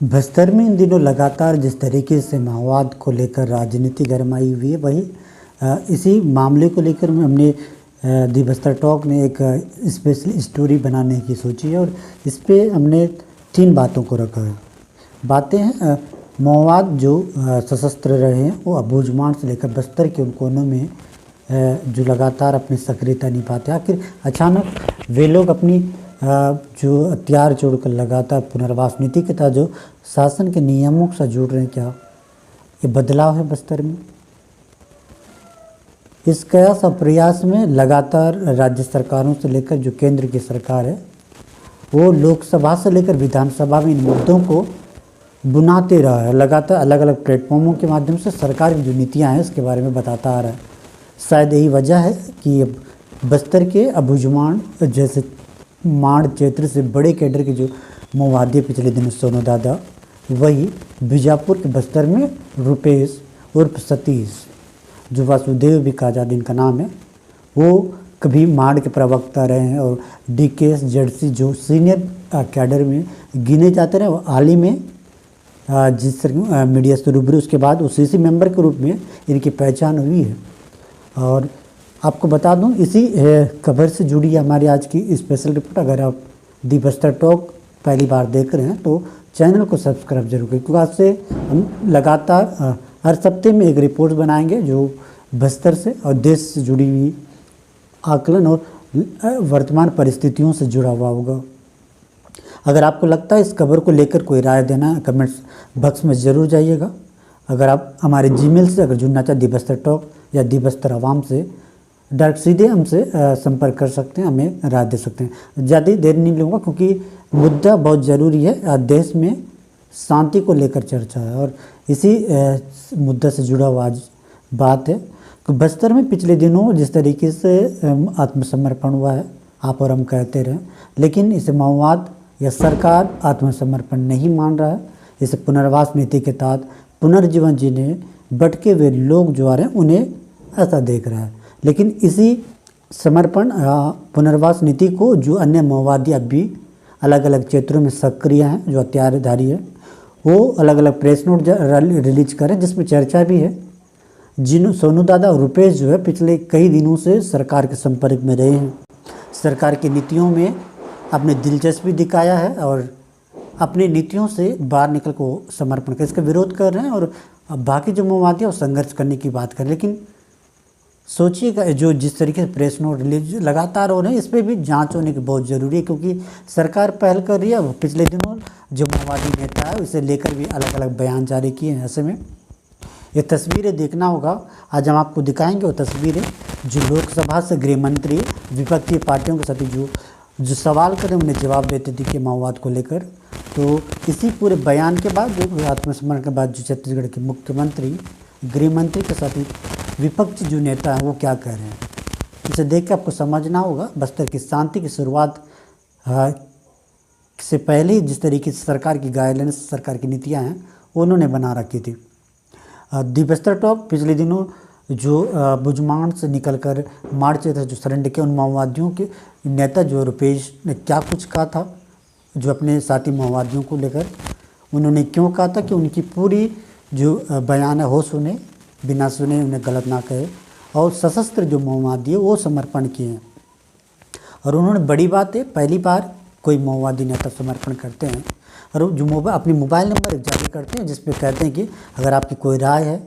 बस्तर में इन दिनों लगातार जिस तरीके से माओवाद को लेकर राजनीति गरमाई हुई है, वही इसी मामले को लेकर हमने दी बस्तर टॉक ने एक स्पेशल स्टोरी बनाने की सोची है और इस पे हमने 3 बातों को रखा है। बातें हैं माओवाद जो सशस्त्र रहे हैं वो अबूझमाड़ से लेकर बस्तर के उन कोनों में जो लगातार अपनी सक्रियता निभाते, आखिर अचानक वे लोग अपनी जो हथियार छोड़कर लगातार पुनर्वास नीति के तहत जो शासन के नियमों के साथ जुड़ रहे हैं, क्या ये बदलाव है बस्तर में? इस कयास और प्रयास में लगातार राज्य सरकारों से लेकर जो केंद्र की सरकार है वो लोकसभा से लेकर विधानसभा में इन मुद्दों को बुनाते रहा है। लगातार अलग अलग प्लेटफॉर्मों के माध्यम से सरकार की जो नीतियाँ हैं इसके बारे में बताता आ रहा है। शायद यही वजह है कि बस्तर के अबूझमाड़ जैसे माड़ क्षेत्र से बड़े कैडर के जो माओवादी पिछले दिनों सोनू दादा, वही बीजापुर के बस्तर में रुपेश उर्फ सतीश जो वासुदेव भी आज़ाद इनका नाम है, वो कभी माड़ के प्रवक्ता रहे हैं और DKS जर्सी जो सीनियर कैडर में गिने जाते रहे, वो हाल ही में जिस मीडिया से रूबरू उसके बाद वो CC मेंबर के रूप में इनकी पहचान हुई है। और आपको बता दूं इसी खबर से जुड़ी हमारी आज की स्पेशल रिपोर्ट। अगर आप दी बस्तर टॉक पहली बार देख रहे हैं तो चैनल को सब्सक्राइब जरूर करें, क्योंकि आज से हम लगातार हर हफ्ते में एक रिपोर्ट बनाएंगे जो बस्तर से और देश से जुड़ी हुई आकलन और वर्तमान परिस्थितियों से जुड़ा हुआ होगा। अगर आपको लगता है इस खबर को लेकर कोई राय देना है, कमेंट्स बॉक्स में ज़रूर जाइएगा। अगर आप हमारे जीमेल से अगर जुड़ना चाहते दी बस्तर टॉक या दी बस्तर आवाम से डायरेक्ट सीधे हमसे संपर्क कर सकते हैं, हमें राय दे सकते हैं। ज़्यादा देर नहीं लूँगा क्योंकि मुद्दा बहुत ज़रूरी है। देश में शांति को लेकर चर्चा है और इसी मुद्दा से जुड़ा हुआ आज बात है कि बस्तर में पिछले दिनों जिस तरीके से आत्मसमर्पण हुआ है, आप और हम कहते रहे, लेकिन इसे माओवाद या सरकार आत्मसमर्पण नहीं मान रहा है। इसे पुनर्वास नीति के तहत पुनर्जीवन जीने भटके हुए लोग जो आ रहे हैं उन्हें ऐसा देख रहा है। लेकिन इसी समर्पण पुनर्वास नीति को जो अन्य माओवादी अब भी अलग अलग क्षेत्रों में सक्रिय हैं, जो हथियारधारी है, वो अलग अलग प्रेस नोट रिलीज करें जिसमें चर्चा भी है। जिन सोनू दादा और रुपेश जो है पिछले कई दिनों से सरकार के संपर्क में रहे हैं, सरकार की नीतियों में अपनी दिलचस्पी दिखाया है और अपनी नीतियों से बाहर निकल को समर्पण कर इसका विरोध कर रहे हैं और बाकी जो माओवादी है वो संघर्ष करने की बात कर रहे हैं। लेकिन सोचिएगा जो जिस तरीके से प्रेस नोट रिलीज लगातार हो रहे हैं, इस पर भी जांच होने की बहुत ज़रूरी है, क्योंकि सरकार पहल कर रही है। वो पिछले दिनों जो माओवादी नेता है उसे लेकर भी अलग अलग बयान जारी किए हैं। ऐसे में ये तस्वीरें देखना होगा, आज हम आपको दिखाएंगे वो तस्वीरें जो लोकसभा से गृह मंत्री विपक्षी पार्टियों के साथ जो सवाल करें उन्हें जवाब देते थे कि माओवाद को लेकर। तो इसी पूरे बयान के बाद जो आत्मसमर्पण के बाद जो छत्तीसगढ़ के मुख्यमंत्री गृह मंत्री के साथ विपक्ष जो नेता हैं वो क्या कह रहे हैं, इसे देख के आपको समझना होगा। बस्तर की शांति की शुरुआत से पहले ही जिस तरीके से सरकार की गाइडलाइंस, सरकार की नीतियां हैं उन्होंने बना रखी थी। दी बस्तर टॉक पिछले दिनों जो बुझमाड़ से निकलकर माड़ क्षेत्र जो सरेंडर के उन माओवादियों के नेता जो रुपेश ने क्या कुछ कहा था, जो अपने साथी माओवादियों को लेकर उन्होंने क्यों कहा था कि उनकी पूरी जो बयान है हो सुने, बिना सुने उन्हें गलत ना कहे, और सशस्त्र जो माओवादी है वो समर्पण किए हैं। और उन्होंने बड़ी बात है, पहली बार कोई माओवादी नेता समर्पण करते हैं और जो अपनी मोबाइल नंबर जारी करते हैं जिस पे कहते हैं कि अगर आपकी कोई राय है,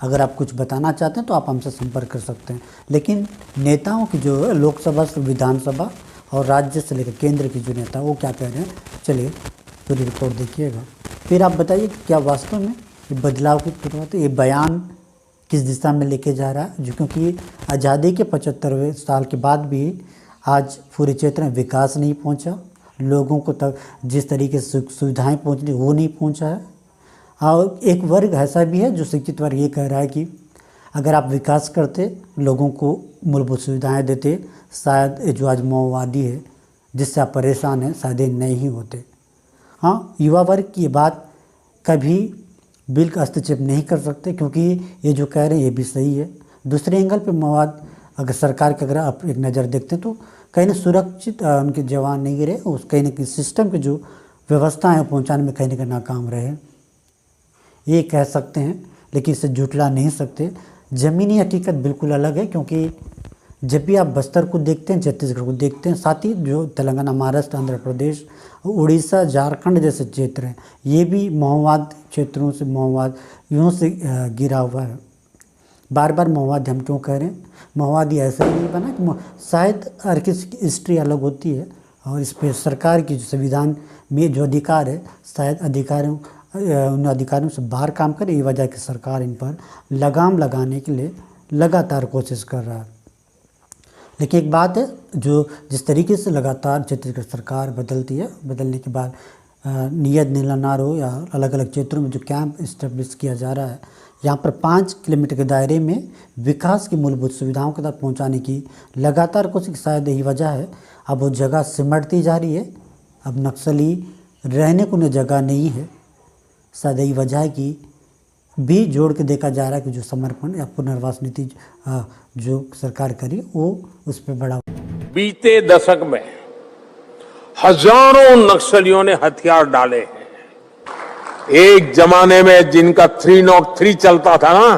अगर आप कुछ बताना चाहते हैं तो आप हमसे संपर्क कर सकते हैं। लेकिन नेताओं की जो लोकसभा से विधानसभा और राज्य से लेकर केंद्र की जो नेता वो क्या कह रहे हैं, चलिए पूरी रिपोर्ट देखिएगा, फिर आप बताइए कि क्या वास्तव में ये बदलाव की शुरुआत है, ये बयान किस दिशा में लेके जा रहा है। जो क्योंकि आज़ादी के 75वें साल के बाद भी आज पूरे क्षेत्र में विकास नहीं पहुंचा, लोगों को तक जिस तरीके से सुविधाएं पहुंचनी वो नहीं पहुंचा है। और एक वर्ग ऐसा भी है जो शिक्षित वर्ग ये कह रहा है कि अगर आप विकास करते, लोगों को मूलभूत सुविधाएं देते, शायद जो आज माओवादी है जिससे आप परेशान हैं शायद ये नहीं होते। हाँ, युवा वर्ग की ये बात कभी बिल का हस्तक्षेप नहीं कर सकते, क्योंकि ये जो कह रहे हैं ये भी सही है। दूसरे एंगल पे माओवाद अगर सरकार के अगर आप एक नज़र देखते हैं तो कहीं ना सुरक्षित उनके जवान नहीं गिरे, उस कहीं ना कहीं सिस्टम के जो व्यवस्थाएं पहुंचाने में कहीं ना कहीं नाकाम रहे, ये कह सकते हैं, लेकिन इसे झुठला नहीं सकते। ज़मीनी हकीकत बिल्कुल अलग है, क्योंकि जब भी आप बस्तर को देखते हैं, छत्तीसगढ़ को देखते हैं, साथ ही जो तेलंगाना, महाराष्ट्र, आंध्र प्रदेश, उड़ीसा, झारखंड जैसे क्षेत्र हैं, ये भी माओवाद क्षेत्रों से, माओवादियों से घिरा हुआ है। बार बार माओवादी हम क्यों कह रहे हैं? माओवादी ऐसा ही नहीं बना कि शायद हर किसी की हिस्ट्री अलग होती है, और इस पर सरकार की जो संविधान में जो अधिकार है, शायद उन अधिकारियों से बाहर काम करे। ये वजह कि सरकार इन पर लगाम लगाने के लिए लगातार कोशिश कर रहा है। लेकिन एक बात है, जो जिस तरीके से लगातार छत्तीसगढ़ सरकार बदलती है, बदलने के बाद नियत नीलानार हो या अलग अलग क्षेत्रों में जो कैंप इस्टेब्लिश किया जा रहा है, यहाँ पर 5 किलोमीटर के दायरे में विकास की मूलभूत सुविधाओं के तक पहुँचाने की लगातार कोशिश, शायद यही वजह है। अब वो जगह सिमटती जा रही है, अब नक्सली रहने को उन्हें जगह नहीं है। शायद यही वजह है कि भी जोड़ के देखा जा रहा है कि जो समर्पण या पुनर्वास नीति जो सरकार करी, वो उस पर बड़ा। बीते दशक में हजारों नक्सलियों ने हथियार डाले हैं। एक जमाने में जिनका 303 चलता था ना,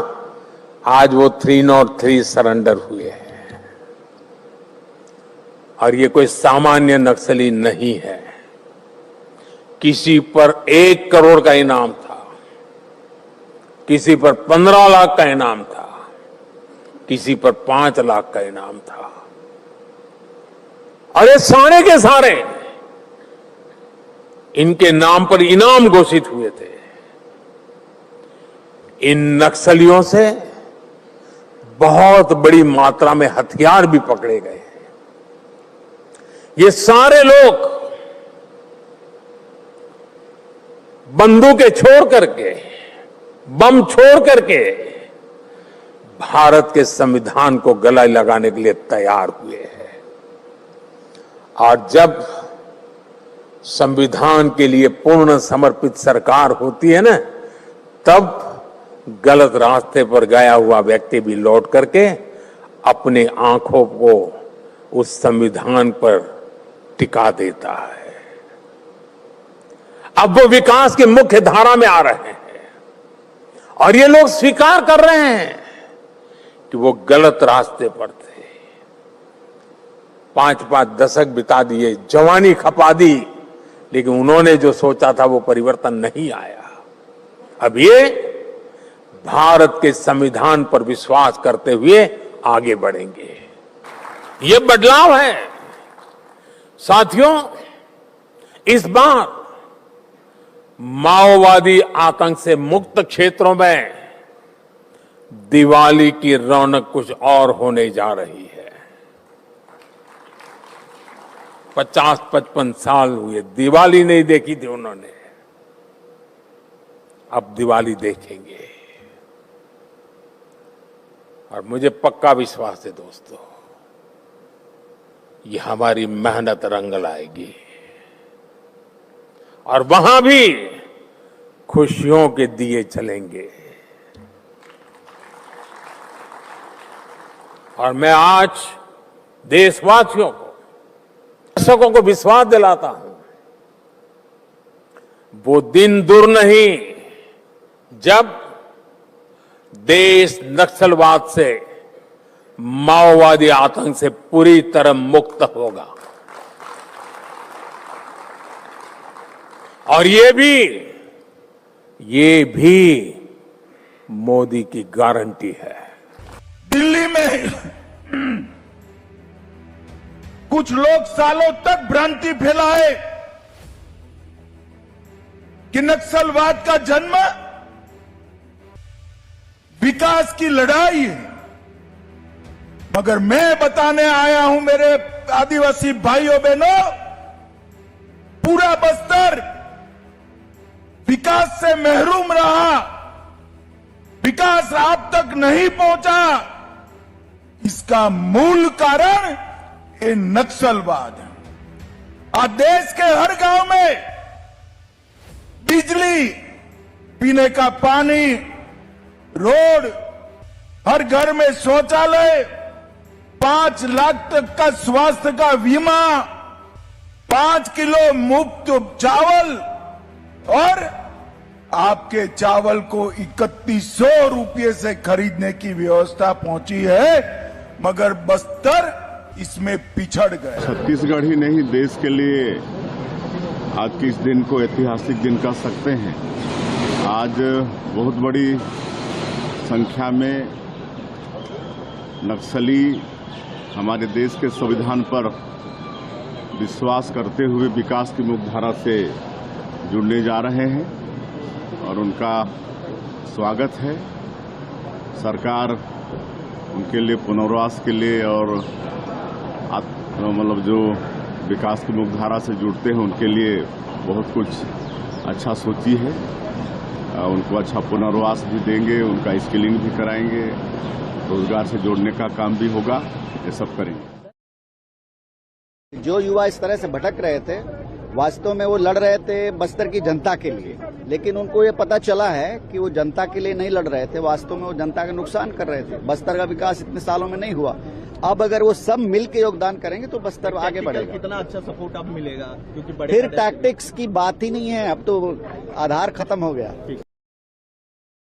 आज वो 303 सरेंडर हुए हैं। और ये कोई सामान्य नक्सली नहीं है। किसी पर 1 करोड़ का इनाम था, किसी पर 15 लाख का इनाम था, किसी पर 5 लाख का इनाम था। अरे सारे के सारे इनके नाम पर इनाम घोषित हुए थे। इन नक्सलियों से बहुत बड़ी मात्रा में हथियार भी पकड़े गए हैं। ये सारे लोग बंदूकें छोड़ करके, बम छोड़ करके भारत के संविधान को गला लगाने के लिए तैयार हुए हैं। और जब संविधान के लिए पूर्ण समर्पित सरकार होती है ना, तब गलत रास्ते पर गया हुआ व्यक्ति भी लौट करके अपने आंखों को उस संविधान पर टिका देता है। अब वो विकास की मुख्य धारा में आ रहे हैं, और ये लोग स्वीकार कर रहे हैं कि वो गलत रास्ते पर थे। 5-5 दशक बिता दिए, जवानी खपा दी, लेकिन उन्होंने जो सोचा था वो परिवर्तन नहीं आया। अब ये भारत के संविधान पर विश्वास करते हुए आगे बढ़ेंगे। ये बदलाव है साथियों। इस बार माओवादी आतंक से मुक्त क्षेत्रों में दिवाली की रौनक कुछ और होने जा रही है। 50-55 साल हुए दिवाली नहीं देखी थी उन्होंने, अब दिवाली देखेंगे। और मुझे पक्का विश्वास है दोस्तों, ये हमारी मेहनत रंग लाएगी, और वहां भी खुशियों के दिए जलेंगे। और मैं आज देशवासियों को, दर्शकों को विश्वास दिलाता हूं, वो दिन दूर नहीं जब देश नक्सलवाद से, माओवादी आतंक से पूरी तरह मुक्त होगा। और ये भी मोदी की गारंटी है। दिल्ली में कुछ लोग सालों तक भ्रांति फैलाए कि नक्सलवाद का जन्म विकास की लड़ाई है, मगर मैं बताने आया हूं मेरे आदिवासी भाइयों बहनों, पूरा बस्तर विकास से महरूम रहा, विकास आप तक नहीं पहुंचा। इसका मूल कारण ये नक्सलवाद है। आज देश के हर गांव में बिजली, पीने का पानी, रोड, हर घर में शौचालय, 5 लाख तक का स्वास्थ्य का बीमा, 5 किलो मुफ्त चावल, और आपके चावल को 3100 रुपये से खरीदने की व्यवस्था पहुंची है, मगर बस्तर इसमें पिछड़ गए। छत्तीसगढ़ ही नहीं, देश के लिए आज के इस दिन को ऐतिहासिक दिन कह सकते हैं। आज बहुत बड़ी संख्या में नक्सली हमारे देश के संविधान पर विश्वास करते हुए विकास की मुख्यधारा से जुड़ने जा रहे हैं और उनका स्वागत है। सरकार उनके लिए पुनर्वास के लिए और मतलब जो विकास की मुख्यधारा से जुड़ते हैं उनके लिए बहुत कुछ अच्छा सोची है। उनको अच्छा पुनर्वास भी देंगे, उनका स्किलिंग भी कराएंगे, रोजगार से जोड़ने का काम भी होगा, ये सब करेंगे। जो युवा इस तरह से भटक रहे थे, वास्तव में वो लड़ रहे थे बस्तर की जनता के लिए, लेकिन उनको ये पता चला है कि वो जनता के लिए नहीं लड़ रहे थे, वास्तव में वो जनता का नुकसान कर रहे थे। बस्तर का विकास इतने सालों में नहीं हुआ। अब अगर वो सब मिल के योगदान करेंगे तो बस्तर आगे बढ़ेगा। कितना अच्छा सपोर्ट अब मिलेगा, क्योंकि फिर टैक्टिक्स की बात ही नहीं है, अब तो आधार खत्म हो गया।